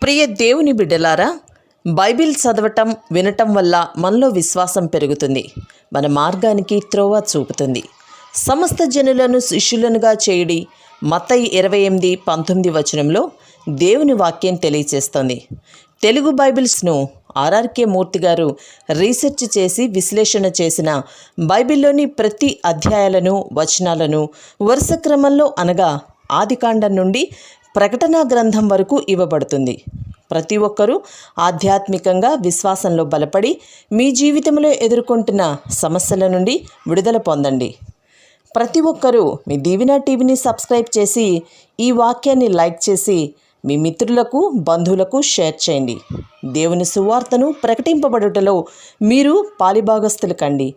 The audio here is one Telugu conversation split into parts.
ప్రియ దేవుని బిడ్డలారా, బైబిల్ చదవటం వినటం వల్ల మనలో విశ్వాసం పెరుగుతుంది. మన మార్గానికి త్రోవ చూపుతుంది. సమస్త జనులను శిష్యులనుగా చేయుడి మత్తయి 28:19 వచనంలో దేవుని వాక్యం తెలియచేస్తోంది. తెలుగు బైబిల్స్ను ఆర్ఆర్కే మూర్తి గారు రీసెర్చ్ చేసి విశ్లేషణ చేసిన బైబిల్లోని ప్రతి అధ్యాయాలను వచనాలను వరుస క్రమంలో అనగా ఆదికాండం నుండి ప్రకటనా గ్రంథం వరకు ఇవ్వబడుతుంది. ప్రతి ఒక్కరూ ఆధ్యాత్మికంగా విశ్వాసంలో బలపడి మీ జీవితంలో ఎదుర్కొంటున్న సమస్యల నుండి విడుదల పొందండి. ప్రతి ఒక్కరూ మీ దీవెన టీవీని సబ్స్క్రైబ్ చేసి ఈ వాక్యాన్ని లైక్ చేసి మీ మిత్రులకు బంధువులకు షేర్ చేయండి. దేవుని సువార్తను ప్రకటింపబడుటలో మీరు పాలిభాగస్తులు కండి.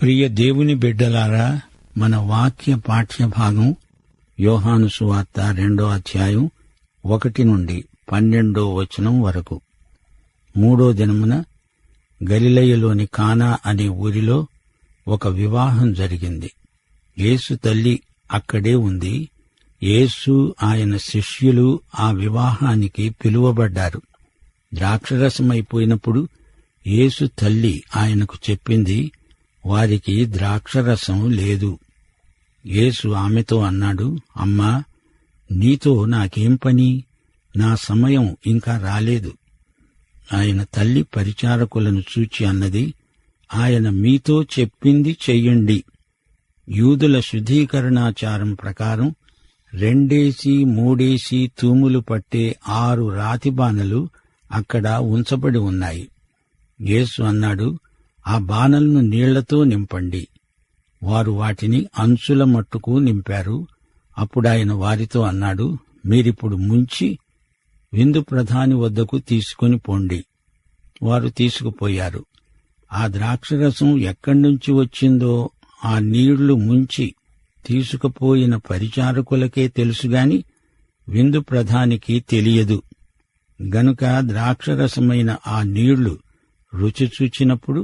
ప్రియ దేవుని బిడ్డలారా, మన వాక్య పాఠ్య భాగం యోహాను సువార్త 2వ అధ్యాయం 1 నుండి 12వ వచనం వరకు. 3వ దినమున గలిలయలోని కానా అనే ఊరిలో ఒక వివాహం జరిగింది. యేసు తల్లి అక్కడే ఉంది. యేసు ఆయన శిష్యులు ఆ వివాహానికి పిలువబడ్డారు. ద్రాక్షరసమైపోయినప్పుడు యేసు తల్లి ఆయనకు చెప్పింది, వారికి ద్రాక్షరసం లేదు. యేసు ఆమెతో అన్నాడు, అమ్మా, నీతో నాకేం పని? నా సమయం ఇంకా రాలేదు. ఆయన తల్లి పరిచారకులను చూచి అన్నది, ఆయన మీతో చెప్పింది చెయ్యండి. యూదుల శుద్ధీకరణాచారం ప్రకారం 2-3 తూములు పట్టే 6 రాతి బానలు అక్కడ ఉంచబడి ఉన్నాయి. యేసు అన్నాడు, ఆ బానలను నీళ్లతో నింపండి. వారు వాటిని అంచుల మట్టుకు నింపారు. అప్పుడాయన వారితో అన్నాడు, మీరిప్పుడు ముంచి విందు ప్రధాని వద్దకు తీసుకుని పోండి. వారు తీసుకుపోయారు. ఆ ద్రాక్షరసం ఎక్కడ్నుంచి వచ్చిందో ఆ నీళ్లు ముంచి తీసుకుపోయిన పరిచారకులకే తెలుసుగాని విందు ప్రధానికి తెలియదు. గనుక ద్రాక్షరసమైన ఆ నీళ్లు రుచి చూచినప్పుడు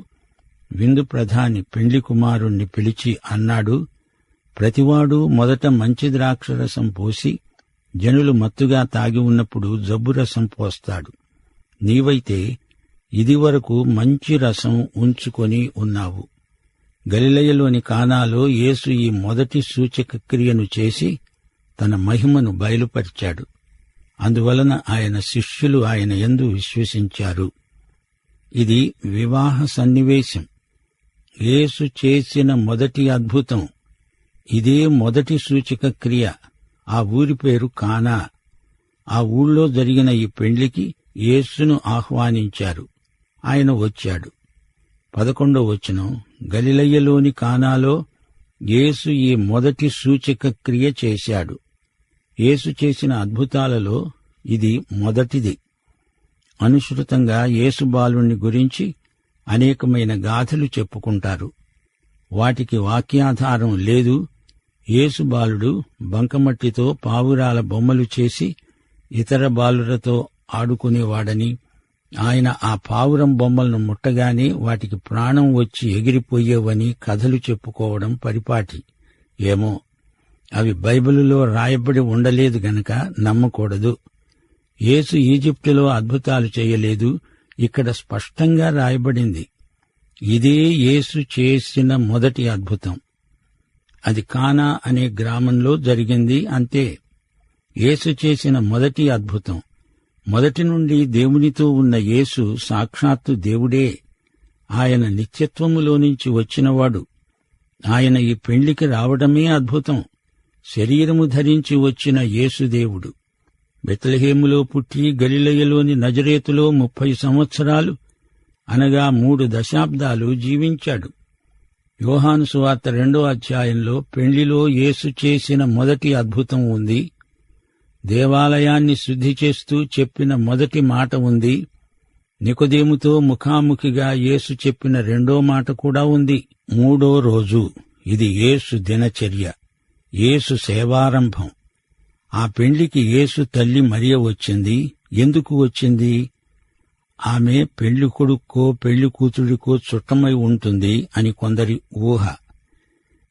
విందు ప్రధాని పెండ్లి కుమారుణ్ణి పిలిచి అన్నాడు, ప్రతివాడు మొదట మంచి ద్రాక్షరసం పోసి జనులు మత్తుగా తాగి ఉన్నప్పుడు జబ్బురసం పోస్తాడు. నీవైతే ఇదివరకు మంచి రసం ఉంచుకొని ఉన్నావు. గలిలయలోని కానాలో యేసు ఈ మొదటి సూచక క్రియను చేసి తన మహిమను బయలుపరిచాడు. అందువలన ఆయన శిష్యులు ఆయన యందు విశ్వసించారు. ఇది వివాహ సన్నివేశం. యేసు చేసిన మొదటి అద్భుతం. ఇదే మొదటి సూచక క్రియ. ఆ ఊరి పేరు కానా. ఆ ఊళ్ళో జరిగిన ఈ పెండ్లికి యేసును ఆహ్వానించారు. ఆయన వచ్చాడు. 11వ వచనం, గలిలయలోని కానాలో యేసు ఈ మొదటి సూచక క్రియ చేశాడు. యేసు చేసిన అద్భుతాలలో ఇది మొదటిది. అనుసృతంగా యేసు బాలుణ్ణి గురించి అనేకమైన గాథలు చెప్పుకుంటారు. వాటికి వాక్యాధారం లేదు. యేసు బాలుడు బంకమట్టితో పావురాల బొమ్మలు చేసి ఇతర బాలులతో ఆడుకునేవాడని, ఆయన ఆ పావురం బొమ్మలను ముట్టగానే వాటికి ప్రాణం వచ్చి ఎగిరిపోయేవని కథలు చెప్పుకోవడం పరిపాటి. ఏమో, అవి బైబిలులో రాయబడి ఉండలేదు గనక నమ్మకూడదు. యేసు ఈజిప్టులో అద్భుతాలు చేయలేదు. ఇక్కడ స్పష్టంగా రాయబడింది. ఇదే యేసు చేసిన మొదటి అద్భుతం. అది కానా అనే గ్రామంలో జరిగింది. అంతే. యేసు చేసిన మొదటి అద్భుతం. మొదటి నుండి దేవునితో ఉన్న యేసు సాక్షాత్తు దేవుడే. ఆయన నిత్యత్వములోనుంచి వచ్చినవాడు. ఆయన ఈ పెండ్లికి రావడమే అద్భుతం. శరీరము ధరించి వచ్చిన యేసుదేవుడు బెత్లెహేములో పుట్టి గలిలయలోని నజరేతులో 30 సంవత్సరాలు అనగా 3 దశాబ్దాలు జీవించాడు. యోహాను సువార్త 2వ అధ్యాయంలో పెండ్లిలో యేసు చేసిన మొదటి అద్భుతం ఉంది. దేవాలయాన్ని శుద్ధి చేస్తూ చెప్పిన మొదటి మాట ఉంది. నికోదేముతో ముఖాముఖిగా యేసు చెప్పిన 2వ మాట కూడా ఉంది. 3వ రోజు. ఇది యేసు దినచర్య, యేసు సేవారంభం. ఆ పెండ్లికి యేసు తల్లి మరియ వచ్చింది. ఎందుకు వచ్చింది? ఆమె పెళ్లి కొడుక్కో పెళ్లి కూతుడికో చుట్టమై ఉంటుంది అని కొందరి ఊహ.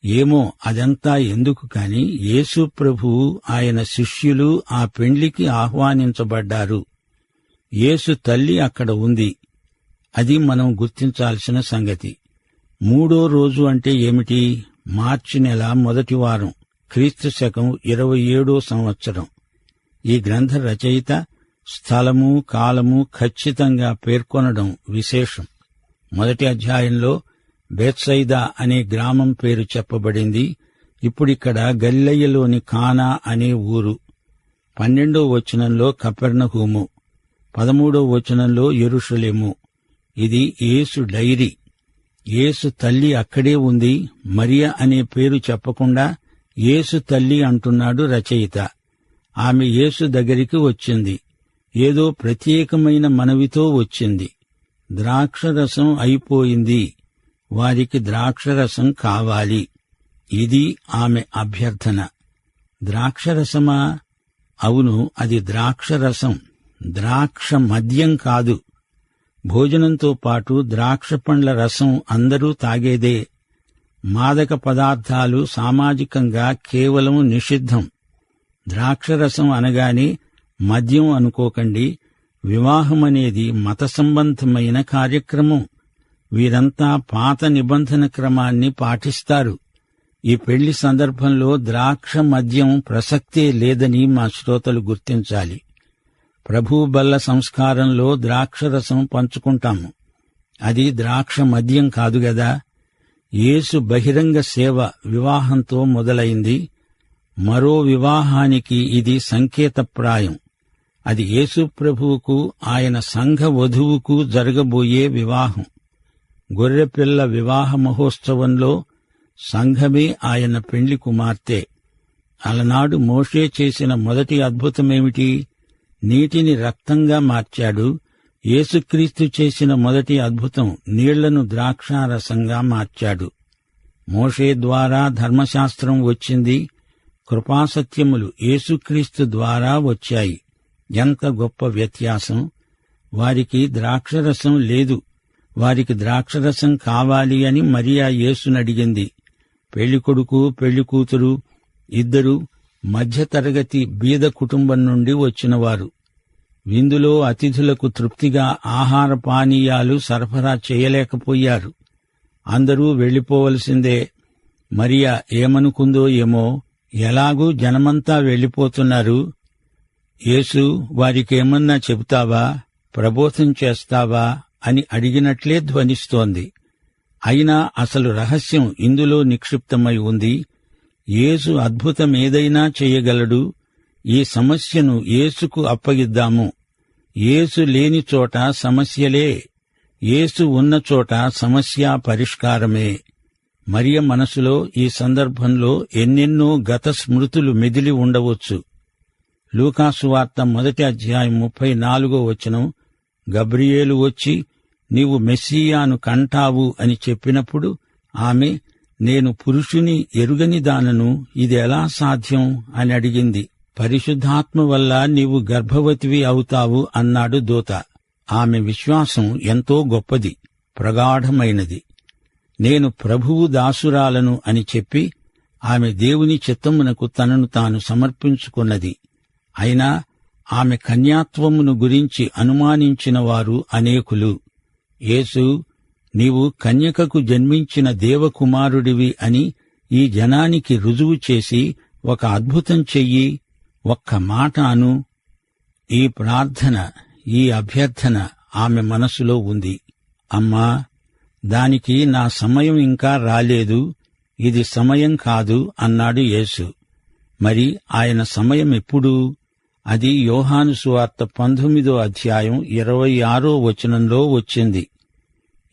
ఏమో, అదంతా ఎందుకు కాని యేసు ప్రభువు ఆయన శిష్యులు ఆ పెండ్లికి ఆహ్వానించబడ్డారు. యేసు తల్లి అక్కడ ఉంది. అది మనం గుర్తించాల్సిన సంగతి. 3వ రోజు అంటే ఏమిటి? మార్చి నెల మొదటి వారం, క్రీస్తు శకం 27వ సంవత్సరం. ఈ గ్రంథ రచయిత స్థలము, కాలము ఖచ్చితంగా పేర్కొనడం విశేషం. మొదటి అధ్యాయంలో బేత్సయిదా అనే గ్రామం పేరు చెప్పబడింది. ఇప్పుడిక్కడ గలిలయలోని కానా అనే ఊరు. 12వ వచనంలో కపెర్నహూము, 13వ వచనంలో యెరూషలేము. ఇది యేసు డైరీ. యేసు తల్లి అక్కడే ఉంది. మరియ అనే పేరు చెప్పకుండా యేసు తల్లి అంటున్నాడు రచయిత. ఆమె యేసు దగ్గరికి వచ్చింది. ఏదో ప్రత్యేకమైన మనవితో వచ్చింది. ద్రాక్షరసం అయిపోయింది, వారికి ద్రాక్షరసం కావాలి. ఇది ఆమె అభ్యర్థన. ద్రాక్షరసమా? అవును, అది ద్రాక్షరసం, ద్రాక్ష మద్యం కాదు. భోజనంతో పాటు ద్రాక్ష పండ్ల రసం అందరూ తాగేదే. మాదక పదార్థాలు సామాజికంగా కేవలం నిషిద్ధం. ద్రాక్షరసం అనగానే మద్యం అనుకోకండి. వివాహమనేది మత సంబంధమైన కార్యక్రమం. వీరంతా పాత నిబంధన క్రమాన్ని పాటిస్తారు. ఈ పెళ్లి సందర్భంలో ద్రాక్ష మద్యం ప్రసక్తే లేదని మా శ్రోతలు గుర్తించాలి. ప్రభు బల్ల సంస్కారంలో ద్రాక్షరసం పంచుకుంటాము. అది ద్రాక్ష మద్యం కాదుగదా. యేసు బహిరంగ సేవ వివాహంతో మొదలైంది. మరో వివాహానికి ఇది సంకేతప్రాయం. అది యేసు ప్రభువుకు, ఆయన సంఘ వధువుకు జరగబోయే వివాహం. గొర్రెపిల్ల వివాహ మహోత్సవంలో సంఘమే ఆయన పెండ్లి కుమార్తె. అలనాడు మోషే చేసిన మొదటి అద్భుతమేమిటి? నీటిని రక్తంగా మార్చాడు. యేసుక్రీస్తు చేసిన మొదటి అద్భుతం నీళ్లను ద్రాక్షారసంగా మార్చాడు. మోషే ద్వారా ధర్మశాస్త్రం వచ్చింది. కృపాసత్యములు యేసుక్రీస్తు ద్వారా వచ్చాయి. ఎంత గొప్ప వ్యత్యాసం! వారికి ద్రాక్షరసం లేదు. వారికి ద్రాక్షరసం కావాలి అని మరియా యేసునడిగింది. పెళ్లికొడుకు, పెళ్లికూతురు ఇద్దరూ మధ్యతరగతి బీద కుటుంబం నుండి వచ్చినవారు. విందులో అతిథులకు తృప్తిగా ఆహార పానీయాలు సరఫరా చేయలేకపోయారు. అందరూ వెళ్లిపోవలసిందే. మరియా ఏమనుకుందో ఏమో, ఎలాగూ జనమంతా వెళ్లిపోతున్నారు. యేసు, వారికేమన్నా చెబుతావా, ప్రబోధం చేస్తావా అని అడిగినట్లే ధ్వనిస్తోంది. అయినా అసలు రహస్యం ఇందులో నిక్షిప్తమై ఉంది. యేసు అద్భుతమేదైనా చేయగలడు. ఈ సమస్యను యేసుకు అప్పగిద్దాము. యేసు లేని చోట సమస్యలే, యేసు ఉన్న చోట సమస్య పరిష్కారమే. మరియ మనసులో ఈ సందర్భంలో ఎన్నెన్నో గత స్మృతులు మెదిలి ఉండవచ్చు. లూకాసు వార్త 1వ అధ్యాయం 34వ వచనం, గబ్రియేలు వచ్చి నీవు మెస్సీయాను కంటావు అని చెప్పినప్పుడు ఆమె, నేను పురుషుని ఎరుగని దానను, ఇది ఎలా సాధ్యం అని అడిగింది. పరిశుద్ధాత్మ వల్ల నీవు గర్భవతివి అవుతావు అన్నాడు దూత. ఆమె విశ్వాసం ఎంతో గొప్పది, ప్రగాఢమైనది. నేను ప్రభువు దాసురాలను అని చెప్పి ఆమె దేవుని చిత్తమునకు తనను తాను సమర్పించుకున్నది. అయినా ఆమె కన్యాత్వమును గురించి అనుమానించిన వారు అనేకులు. యేసు, నీవు కన్యకకు జన్మించిన దేవకుమారుడివి అని ఈ జనానికి రుజువు చేసి ఒక అద్భుతం చెయ్యి, ఒక్క మాట అను. ఈ ప్రార్థన, ఈ అభ్యర్థన ఆమె మనసులో ఉంది. అమ్మా, దానికి నా సమయం ఇంకా రాలేదు, ఇది సమయం కాదు అన్నాడు యేసు. మరి ఆయన సమయం ఎప్పుడు? అది యోహాను సువార్త 19వ అధ్యాయం 26వ వచనంలో వచ్చింది.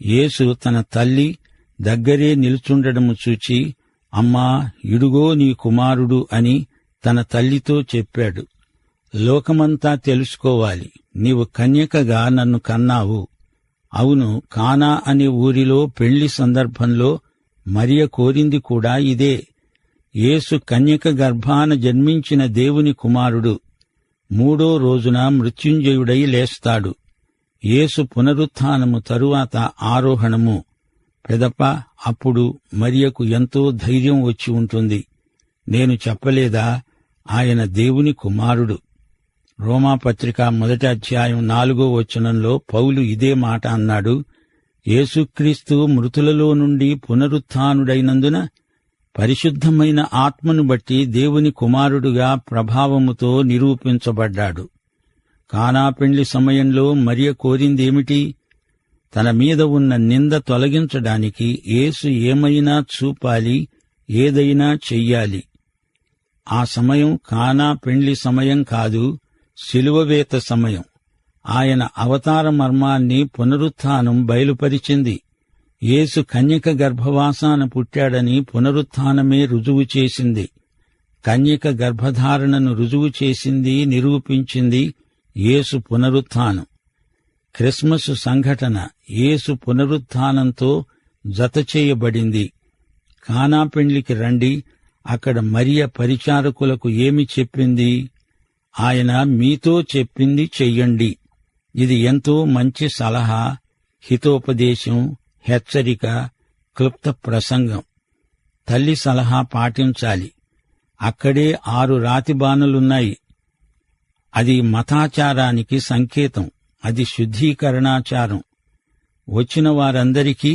యేసు తన తల్లి దగ్గరే నిలుచుండడము చూచి, అమ్మా, ఇడుగో నీ కుమారుడు అని తన తల్లితో చెప్పాడు. లోకమంతా తెలుసుకోవాలి, నీవు కన్యకగా నన్ను కన్నావు. అవును, కానా అనే ఊరిలో పెళ్లి సందర్భంలో మరియ కోరింది కూడా ఇదే. యేసు కన్యక గర్భాన జన్మించిన దేవుని కుమారుడు. 3వ రోజున మృత్యుంజయుడై లేస్తాడు. యేసు పునరుత్థానము తరువాత ఆరోహణము. పెదప, అప్పుడు మరియకు ఎంతో ధైర్యం వచ్చి ఉంటుంది. నేను చెప్పలేదా, ఆయన దేవుని కుమారుడు. రోమాపత్రిక 1వ అధ్యాయం 4వ వచనంలో పౌలు ఇదే మాట అన్నాడు. యేసుక్రీస్తు మృతులలో నుండి పునరుత్థానుడైనందున పరిశుద్ధమైన ఆత్మను బట్టి దేవుని కుమారుడుగా ప్రభావముతో నిరూపించబడ్డాడు. కానా పెండ్లి సమయంలో మరియ కోరిందేమిటి? తన మీద ఉన్న నింద తొలగించడానికి యేసు ఏమైనా చూపాలి, ఏదైనా చెయ్యాలి. ఆ సమయం కానా పెండ్లి సమయం కాదు, శిలువవేత సమయం. ఆయన అవతార మర్మాన్ని పునరుత్థానం బయలుపరిచింది. యేసు కన్యక గర్భవాసాన పుట్టాడని పునరుత్థానమే రుజువు చేసింది. కన్యక గర్భధారణను రుజువు చేసింది, నిరూపించింది యేసు పునరుత్థానం. క్రిస్మస్ సంఘటన యేసు పునరుత్థానంతో జతచేయబడింది. కానా పెండ్లికి రండి, అక్కడ మరియ పరిచారకులకు ఏమి చెప్పింది? ఆయన మీతో చెప్పింది చెయ్యండి. ఇది ఎంతో మంచి సలహా, హితోపదేశం, హెచ్చరిక, క్లుప్త ప్రసంగం. తల్లి సలహా పాటించాలి. అక్కడే 6 రాతి బాణలున్నాయి. అది మతాచారానికి సంకేతం. అది శుద్ధీకరణాచారం. వచ్చిన వారందరికీ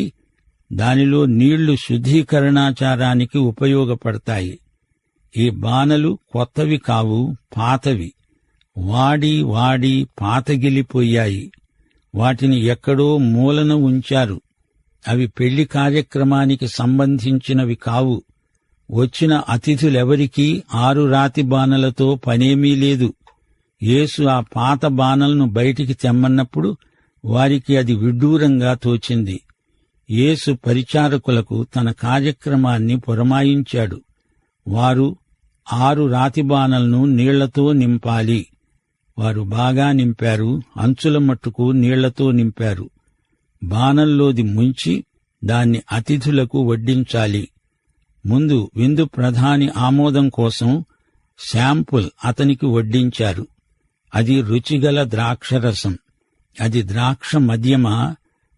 దానిలో నీళ్లు శుద్ధీకరణాచారానికి ఉపయోగపడతాయి. ఈ బాణలు కొత్తవి కావు, పాతవి. వాడి వాడి పాతగిలిపోయాయి. వాటిని ఎక్కడో మూలన ఉంచారు. అవి పెళ్లి కార్యక్రమానికి సంబంధించినవి కావు. వచ్చిన అతిథులెవరికీ 6 రాతి బాణలతో పనేమీ లేదు. యేసు ఆ పాత బాణలను బయటికి తెమ్మన్నప్పుడు వారికి అది విడ్డూరంగా తోచింది. యేసు పరిచారకులకు తన కార్యక్రమాన్ని పురమాయించాడు. వారు 6 రాతి బాణలను నీళ్లతో నింపాలి. వారు బాగా నింపారు. అంచుల మట్టుకు నీళ్లతో నింపారు. బాణంలోది ముంచి దాన్ని అతిథులకు వడ్డించాలి. ముందు విందు ప్రధాని ఆమోదం కోసం శాంపుల్ అతనికి వడ్డించారు. అది రుచిగల ద్రాక్షరసం. అది ద్రాక్ష మద్యమా,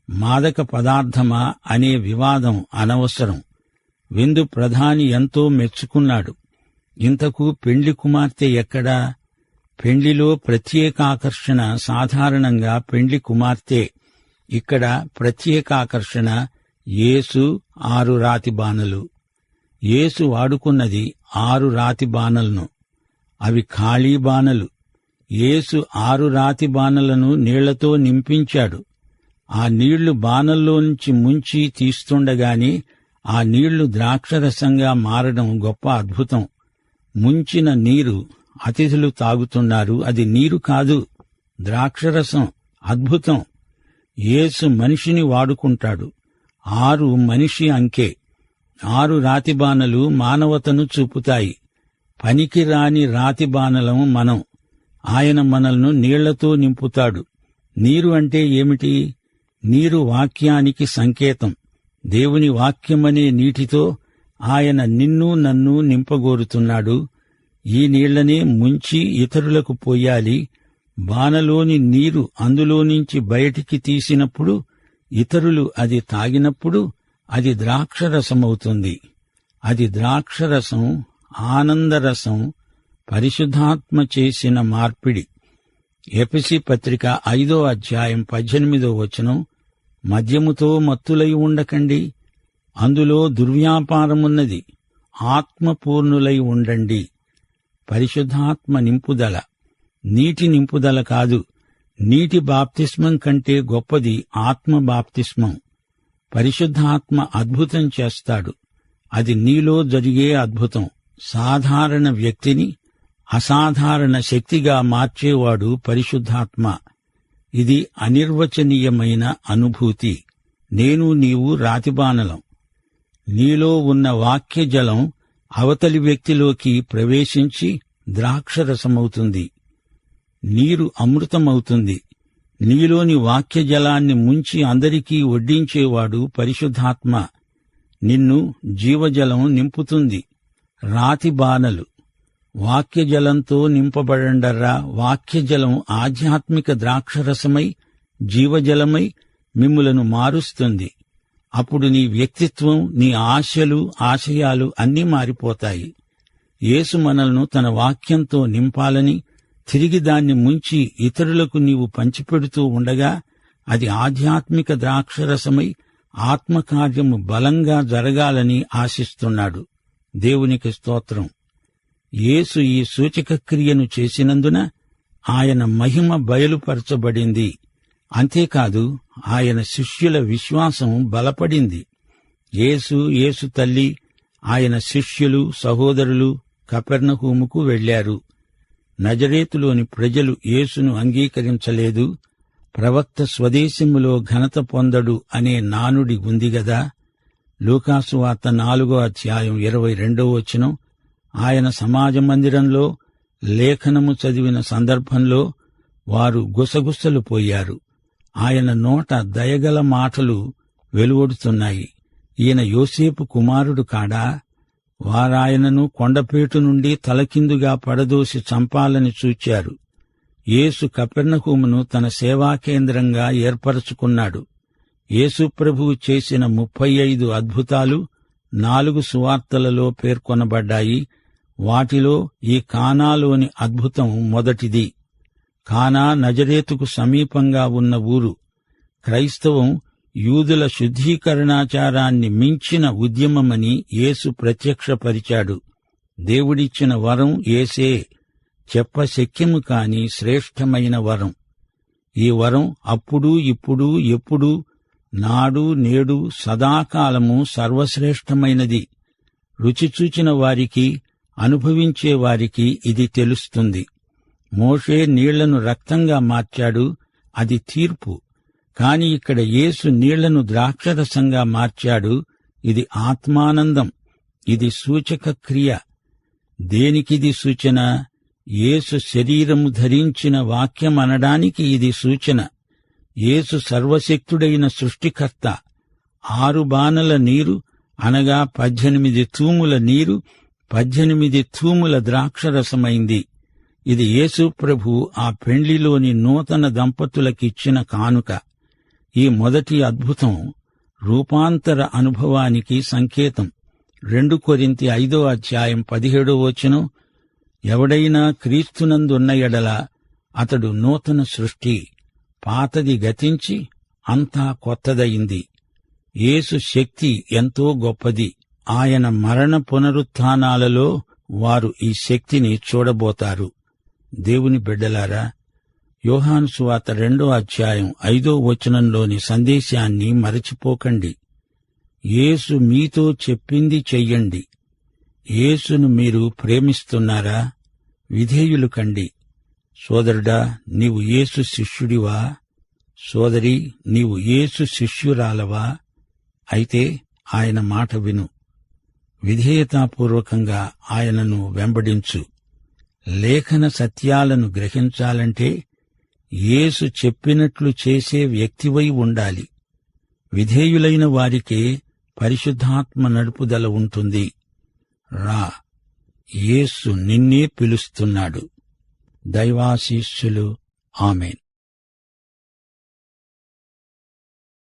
మాదక పదార్థమా అనే వివాదం అనవసరం. విందు ప్రధాని ఎంతో మెచ్చుకున్నాడు. ఇంతకు పెండ్లి కుమార్తె ఎక్కడా? పెండ్లిలో ప్రత్యేకాకర్షణ సాధారణంగా పెండ్లి కుమార్తె. ఇక్కడ ప్రత్యేకాకర్షణ యేసు 6 రాతి బాణలు. యేసు వాడుకున్నది 6 రాతి బాణలను. అవి ఖాళీ బాణలు. యేసు 6 రాతి బాణలను నీళ్లతో నింపించాడు. ఆ నీళ్లు బాణల్లోంచి ముంచి తీస్తుండగానే ఆ నీళ్లు ద్రాక్షరసంగా మారడం గొప్ప అద్భుతం. ముంచిన నీరు అతిథులు తాగుతున్నారు. అది నీరు కాదు, ద్రాక్షరసం. అద్భుతం. యేసు మనిషిని వాడుకుంటాడు. 6 మనిషి అంకె. 6 రాతి బాణలు మానవతను చూపుతాయి. పనికిరాని రాతి బాణలం మనం. ఆయన మనల్ని నీళ్లతో నింపుతాడు. నీరు అంటే ఏమిటి? నీరు వాక్యానికి సంకేతం. దేవుని వాక్యమనే నీటితో ఆయన నిన్ను నన్ను నింపగోరుతున్నాడు. ఈ నీళ్లనే ముంచి ఇతరులకు పోయాలి. బానలోని నీరు అందులోనుంచి బయటికి తీసినప్పుడు, ఇతరులు అది తాగినప్పుడు అది ద్రాక్షరసమవుతుంది. అది ద్రాక్షరసం, ఆనందరసం, పరిశుద్ధాత్మ చేసిన మార్పిడి. ఎఫెసీ పత్రిక 5వ అధ్యాయం 18వ వచనం, మద్యముతో మత్తులై ఉండకండి, అందులో దుర్వ్యాపారమున్నది, ఆత్మపూర్ణులై ఉండండి. పరిశుద్ధాత్మ నింపుదల, నీటి నింపుదల కాదు. నీటి బాప్తిస్మం కంటే గొప్పది ఆత్మ బాప్తిస్మం. పరిశుద్ధాత్మ అద్భుతం చేస్తాడు. అది నీలో జరిగే అద్భుతం. సాధారణ వ్యక్తిని అసాధారణ శక్తిగా మార్చేవాడు పరిశుద్ధాత్మ. ఇది అనిర్వచనీయమైన అనుభూతి. నేను నీవు రాతిబానలం. నీలో ఉన్న వాక్యజలం అవతలి వ్యక్తిలోకి ప్రవేశించి ద్రాక్షరసమవుతుంది. నీరు అమృతమవుతుంది. నీలోని వాక్యజలాన్ని ముంచి అందరికీ వడ్డించేవాడు పరిశుద్ధాత్మ. నిన్ను జీవజలం నింపుతుంది. రాతి బానలు వాక్యజలంతో నింపబడండర్రా. వాక్యజలం ఆధ్యాత్మిక ద్రాక్షరసమై జీవజలమై మిమ్ములను మారుస్తుంది. అప్పుడు నీ వ్యక్తిత్వం, నీ ఆశలు, ఆశయాలు అన్నీ మారిపోతాయి. యేసు మనల్ని తన వాక్యంతో నింపాలని, తిరిగి దాన్ని ముంచి ఇతరులకు నీవు పంచిపెడుతూ ఉండగా అది ఆధ్యాత్మిక ద్రాక్షరసమై ఆత్మకార్యము బలంగా జరగాలని ఆశిస్తున్నాడు. దేవునికి స్తోత్రం. యేసు ఈ సూచక క్రియను చేసినందున ఆయన మహిమ బయలుపరచబడింది. అంతేకాదు, ఆయన శిష్యుల విశ్వాసం బలపడింది. యేసు తల్లి, ఆయన శిష్యులు, సహోదరులు కపెర్నహూముకు వెళ్లారు. నజరేతులోని ప్రజలు యేసును అంగీకరించలేదు. ప్రవక్త స్వదేశములో ఘనత పొందడు అనే నానుడి ఉంది గదా. లూకాసు వార్త 4:22 ఆయన సమాజ మందిరంలో లేఖనము చదివిన సందర్భంలో వారు గుసగుసలు పోయారు. ఆయన నోట దయగల మాటలు వెలువడుతున్నాయి. ఈయన యోసేపు కుమారుడు కాడా? వారాయనను కొండపేటు నుండి తలకిందుగా పడదోసి చంపాలని చూచారు. యేసు కపెర్నహూమును తన సేవా కేంద్రంగా ఏర్పరచుకున్నాడు. యేసు ప్రభువు చేసిన 35 అద్భుతాలు 4 సువార్తలలో పేర్కొనబడ్డాయి. వాటిలో ఈ కానాలోని అద్భుతం మొదటిది. కానా నజరేతుకు సమీపంగా ఉన్న ఊరు. క్రైస్తవం యూదుల శుద్ధీకరణాచారాన్ని మించిన ఉద్యమమని యేసు ప్రత్యక్షపరిచాడు. దేవుడిచ్చిన వరం యేసే, చెప్పశక్యము కాని శ్రేష్టమైన వరం. ఈ వరం అప్పుడు ఇప్పుడు ఎప్పుడూ, నాడు నేడు సదాకాలము సర్వశ్రేష్టమైనది. రుచిచూచిన వారికి, అనుభవించే వారికి ఇది తెలుస్తుంది. మోషే నీళ్లను రక్తంగా మార్చాడు, అది తీర్పు. కాని ఇక్కడ యేసు నీళ్లను ద్రాక్షరసంగా మార్చాడు, ఇది ఆత్మానందం. ఇది సూచక క్రియ. దేనికిది సూచన? యేసు శరీరము ధరించిన వాక్యమనడానికి ఇది సూచన. యేసు సర్వశక్తుడైన సృష్టికర్త. 6 బానల నీరు అనగా 18 తూముల నీరు 18 తూముల ద్రాక్షరసమైంది. ఇది యేసు ప్రభు ఆ పెండ్లిలోని నూతన దంపతులకిచ్చిన కానుక. ఈ మొదటి అద్భుతం రూపాంతర అనుభవానికి సంకేతం. 2 కొరింథీ 5:17 ఎవడైనా క్రీస్తునందున్న ఎడల అతడు నూతన సృష్టి, పాతది గతించి అంతా కొత్తదయింది. యేసు శక్తి ఎంతో గొప్పది. ఆయన మరణ పునరుత్థానాలలో వారు ఈ శక్తిని చూడబోతారు. దేవుని బిడ్డలారా, యోహాను సువార్త 2:5 సందేశాన్ని మరచిపోకండి. యేసు మీతో చెప్పింది చెయ్యండి. యేసును మీరు ప్రేమిస్తున్నారా? విధేయులు కండి. సోదరుడా, నీవు యేసు శిష్యుడివా? సోదరి, నీవు యేసు శిష్యురాలవా? అయితే ఆయన మాట విను. విధేయతాపూర్వకంగా ఆయనను వెంబడించు. లేఖన సత్యాలను గ్రహించాలంటే యేసు చెప్పినట్లు చేసే వ్యక్తివై ఉండాలి. విధేయులైన వారికే పరిశుద్ధాత్మ నడుపుదల ఉంటుంది. రా, యేసు నిన్నే పిలుస్తున్నాడు. దైవాశీస్సులు. ఆమేన్.